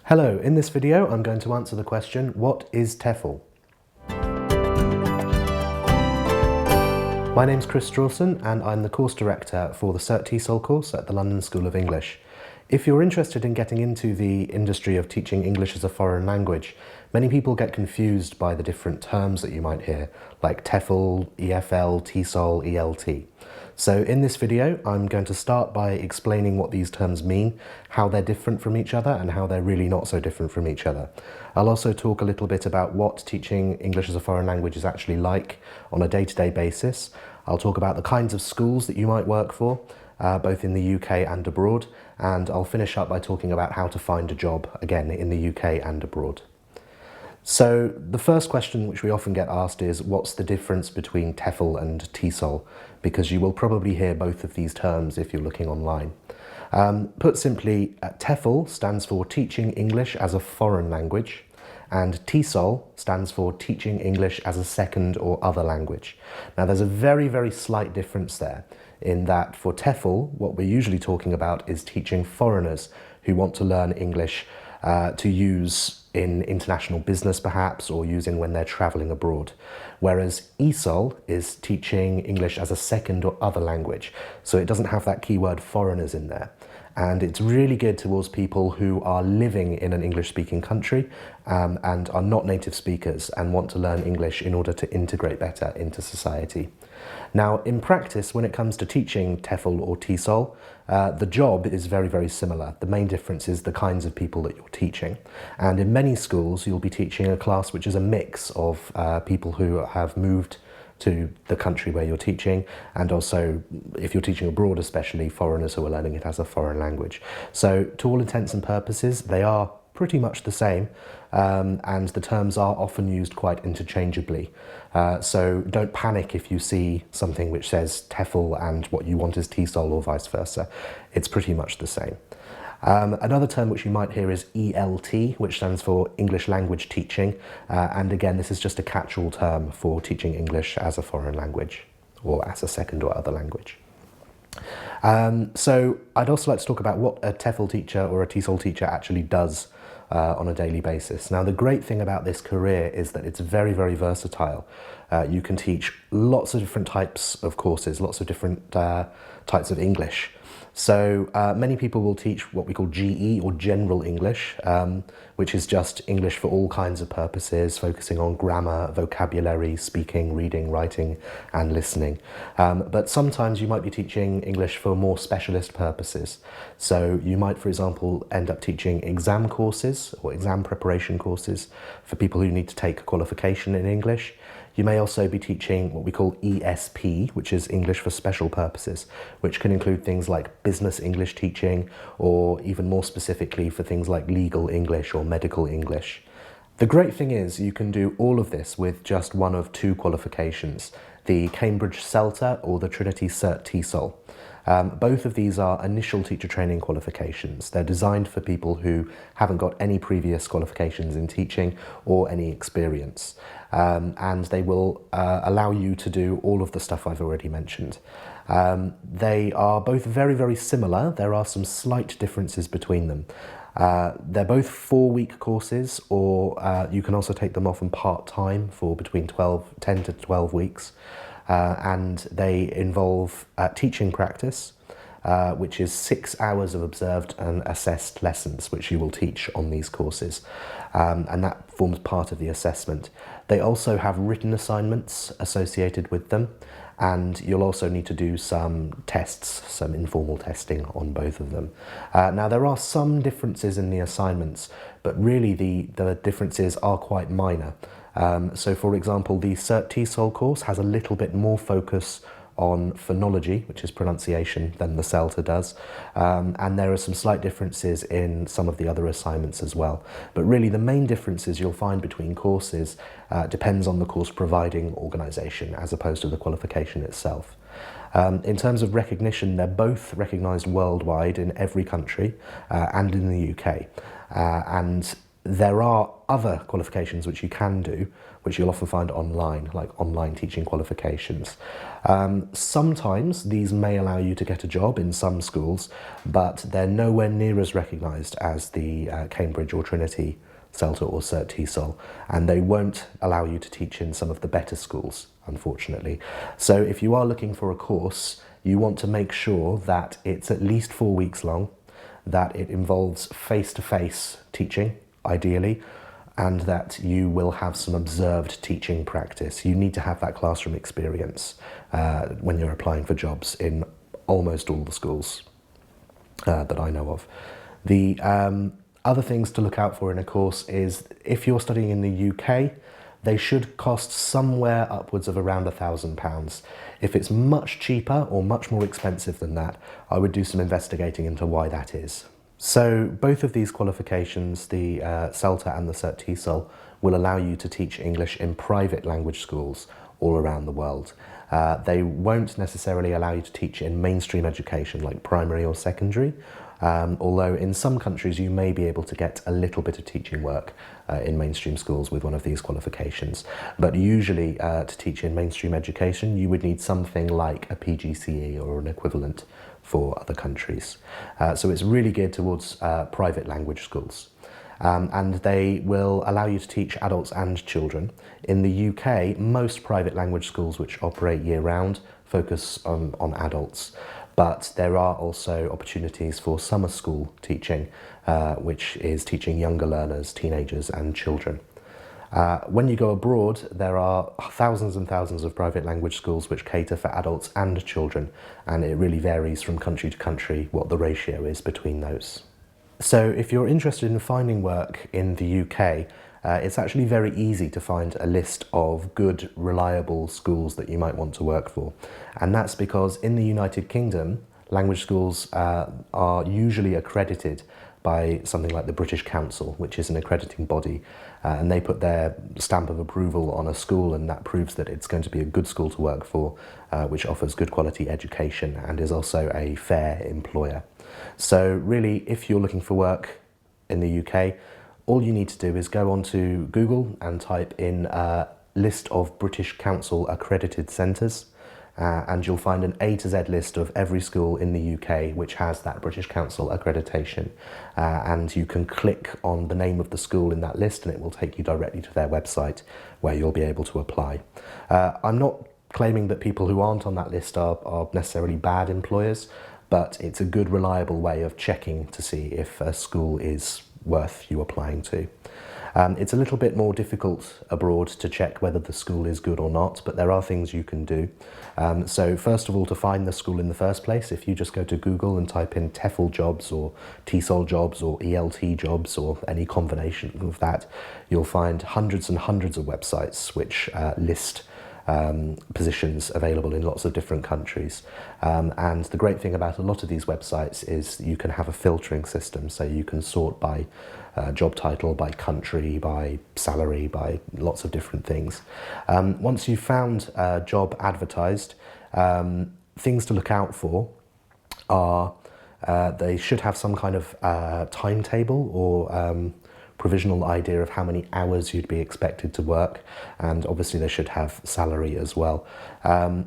Hello, in this video I'm going to answer the question, what is TEFL? My name's Strawson and I'm the course director for the CertTESOL course at the London School of English. If you're interested in getting into the industry of teaching English as a foreign language, many people get confused by the different terms that you might hear, like TEFL, EFL, TESOL, ELT. So in this video, I'm going to start by explaining what these terms mean, how they're different from each other, and how they're really not so different from each other. I'll also talk a little bit about what teaching English as a foreign language is actually like on a day-to-day basis. I'll talk about the kinds of schools that you might work for, both in the UK and abroad, and I'll finish up by talking about how to find a job, again, in the UK and abroad. So the first question which we often get asked is, what's the difference between TEFL and TESOL? Because you will probably hear both of these terms if you're looking online. Put simply, TEFL stands for Teaching English as a Foreign Language, and TESOL stands for Teaching English as a Second or Other Language. Now there's a very, very slight difference there, in that for TEFL, what we're usually talking about is teaching foreigners who want to learn English to use in international business perhaps, or using when they're travelling abroad. Whereas ESOL is teaching English as a second or other language, so it doesn't have that keyword foreigners in there. And it's really geared towards people who are living in an English-speaking country and are not native speakers and want to learn English in order to integrate better into society. Now, in practice, when it comes to teaching TEFL or TESOL, the job is very, very similar. The main difference is the kinds of people that you're teaching. And in many schools, you'll be teaching a class which is a mix of people who have moved to the country where you're teaching, and also, if you're teaching abroad especially, foreigners who are learning it as a foreign language. So to all intents and purposes, they are pretty much the same, and the terms are often used quite interchangeably. So don't panic if you see something which says TEFL and what you want is TESOL or vice versa. It's pretty much the same. Another term which you might hear is ELT, which stands for English Language Teaching, and again this is just a catch-all term for teaching English as a foreign language or as a second or other language. So I'd also like to talk about what a TEFL teacher or a TESOL teacher actually does on a daily basis. Now the great thing about this career is that it's very, very versatile. You can teach lots of different types of courses, lots of different types of English. So many people will teach what we call GE or General English, which is just English for all kinds of purposes, focusing on grammar, vocabulary, speaking, reading, writing and listening. But sometimes you might be teaching English for more specialist purposes. So you might, for example, end up teaching exam courses or exam preparation courses for people who need to take a qualification in English. You may also be teaching what we call ESP, which is English for Special Purposes, which can include things like business English teaching, or even more specifically for things like legal English or medical English. The great thing is you can do all of this with just one of two qualifications, the Cambridge Celta or the Trinity CertTESOL. Both of these are initial teacher training qualifications. They're designed for people who haven't got any previous qualifications in teaching or any experience. And they will allow you to do all of the stuff I've already mentioned. They are both very, very similar. There are some slight differences between them. They're both 4-week courses, or you can also take them off on part-time for between 10 to 12 weeks. And they involve teaching practice, which is 6 hours of observed and assessed lessons, which you will teach on these courses. And that forms part of the assessment. They also have written assignments associated with them, and you'll also need to do some tests, some informal testing on both of them. Now there are some differences in the assignments, but really the differences are quite minor. So for example, the CertTESOL course has a little bit more focus on phonology, which is pronunciation, than the Celta does. And there are some slight differences in some of the other assignments as well. But really the main differences you'll find between courses depends on the course providing organisation as opposed to the qualification itself. In terms of recognition, they're both recognised worldwide in every country and in the UK. And There are other qualifications which you can do, which you'll often find online, like online teaching qualifications. Sometimes these may allow you to get a job in some schools, but they're nowhere near as recognised as the Cambridge or Trinity Celta or CertTESOL, and they won't allow you to teach in some of the better schools, unfortunately. So if you are looking for a course, you want to make sure that it's at least 4 weeks long, that it involves face-to-face teaching, ideally, and that you will have some observed teaching practice. You need to have that classroom experience when you're applying for jobs in almost all the schools that I know of. The other things to look out for in a course is if you're studying in the UK, they should cost somewhere upwards of around £1,000. If it's much cheaper or much more expensive than that, I would do some investigating into why that is. So both of these qualifications, the CELTA and the CertTESOL, will allow you to teach English in private language schools all around the world. They won't necessarily allow you to teach in mainstream education like primary or secondary, although in some countries you may be able to get a little bit of teaching work in mainstream schools with one of these qualifications. But usually to teach in mainstream education you would need something like a PGCE or an equivalent for other countries. So it's really geared towards private language schools. And they will allow you to teach adults and children. In the UK, most private language schools which operate year-round focus on adults, but there are also opportunities for summer school teaching, which is teaching younger learners, teenagers and children. When you go abroad, there are thousands and thousands of private language schools which cater for adults and children, and it really varies from country to country what the ratio is between those. So if you're interested in finding work in the UK, it's actually very easy to find a list of good, reliable schools that you might want to work for. And that's because in the United Kingdom, language schools are usually accredited by something like the British Council, which is an accrediting body, and they put their stamp of approval on a school, and that proves that it's going to be a good school to work for, which offers good quality education and is also a fair employer. So really, if you're looking for work in the UK, all you need to do is go onto Google and type in list of British Council accredited centres, and you'll find an A to Z list of every school in the UK which has that British Council accreditation, and you can click on the name of the school in that list and it will take you directly to their website where you'll be able to apply. I'm not claiming that people who aren't on that list are necessarily bad employers, but it's a good, reliable way of checking to see if a school is worth you applying to. It's a little bit more difficult abroad to check whether the school is good or not, but there are things you can do. So first of all, to find the school in the first place, if you just go to Google and type in TEFL jobs or TESOL jobs or ELT jobs or any combination of that, you'll find hundreds and hundreds of websites which list positions available in lots of different countries. And the great thing about a lot of these websites is you can have a filtering system, so you can sort by job title, by country, by salary, by lots of different things. Once you've found a job advertised, things to look out for are they should have some kind of timetable or provisional idea of how many hours you'd be expected to work, and obviously they should have salary as well.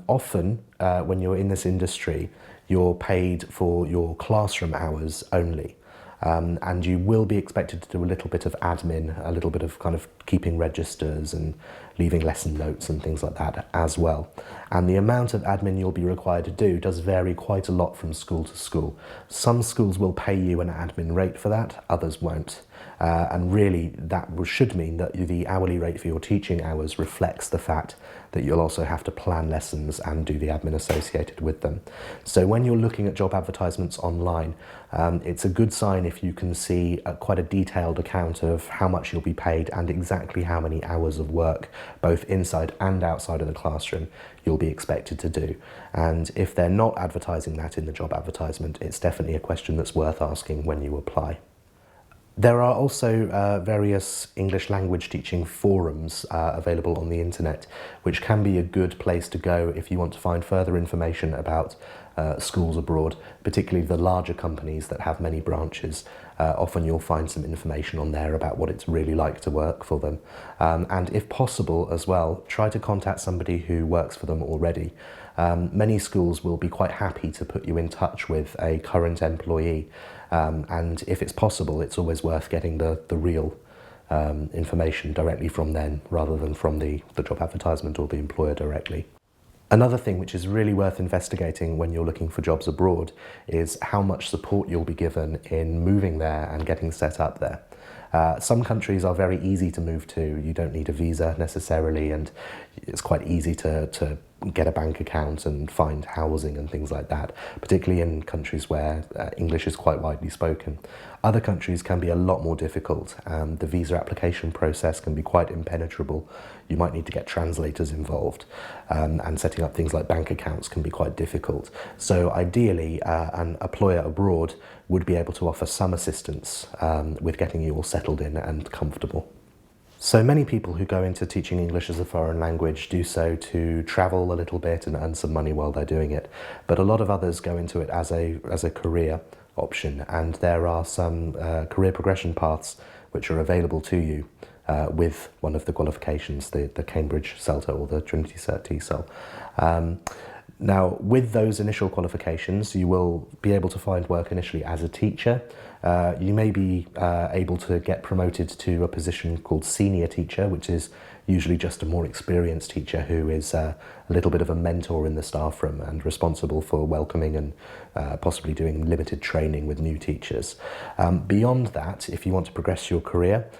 Often when you're in this industry, you're paid for your classroom hours only, and you will be expected to do a little bit of admin, a little bit of kind of keeping registers and leaving lesson notes and things like that as well. And the amount of admin you'll be required to do does vary quite a lot from school to school. Some schools will pay you an admin rate for that, others won't. And really that should mean that the hourly rate for your teaching hours reflects the fact that you'll also have to plan lessons and do the admin associated with them. So when you're looking at job advertisements online, it's a good sign if you can see quite a detailed account of how much you'll be paid and exactly how many hours of work, both inside and outside of the classroom, you'll be expected to do. And if they're not advertising that in the job advertisement, it's definitely a question that's worth asking when you apply. There are also various English language teaching forums available on the internet, which can be a good place to go if you want to find further information about schools abroad, particularly the larger companies that have many branches. Often you'll find some information on there about what it's really like to work for them. And if possible as well, try to contact somebody who works for them already. Many schools will be quite happy to put you in touch with a current employee, and if it's possible, it's always worth getting the real information directly from them rather than from the job advertisement or the employer directly. Another thing which is really worth investigating when you're looking for jobs abroad is how much support you'll be given in moving there and getting set up there. Some countries are very easy to move to. You don't need a visa necessarily, and it's quite easy to get a bank account and find housing and things like that, particularly in countries where English is quite widely spoken. Other countries can be a lot more difficult. The visa application process can be quite impenetrable. You might need to get translators involved, and setting up things like bank accounts can be quite difficult. So ideally, an employer abroad would be able to offer some assistance with getting you all settled in and comfortable. So many people who go into teaching English as a foreign language do so to travel a little bit and earn some money while they're doing it. But a lot of others go into it as a career option, and there are some career progression paths which are available to you with one of the qualifications, the Cambridge Celta or the Trinity CertTESOL. Now, with those initial qualifications, you will be able to find work initially as a teacher. You may be able to get promoted to a position called senior teacher, which is usually just a more experienced teacher who is a little bit of a mentor in the staff room and responsible for welcoming and possibly doing limited training with new teachers. Beyond that, if you want to progress your career,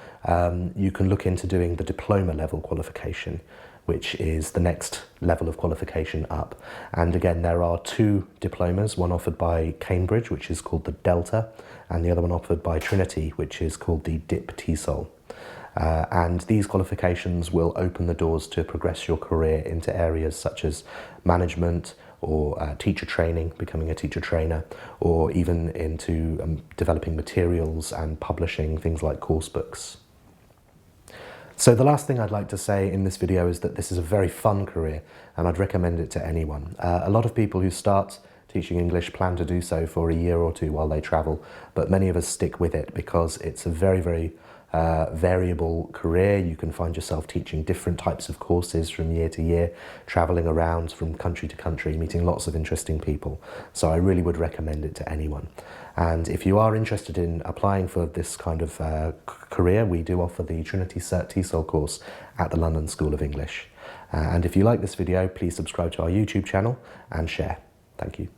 you can look into doing the diploma level qualification, which is the next level of qualification up. And again, there are two diplomas, one offered by Cambridge, which is called the Delta, and the other one offered by Trinity, which is called the TESOL. And these qualifications will open the doors to progress your career into areas such as management or teacher training, becoming a teacher trainer, or even into developing materials and publishing things like course books. So the last thing I'd like to say in this video is that this is a very fun career, and I'd recommend it to anyone. A lot of people who start teaching English plan to do so for a year or two while they travel, but many of us stick with it because it's a very, very variable career. You can find yourself teaching different types of courses from year to year, traveling around from country to country, meeting lots of interesting people. So I really would recommend it to anyone. And if you are interested in applying for this kind of career, we do offer the Trinity CertTESOL course at the London School of English. And if you like this video, please subscribe to our YouTube channel and share. Thank you.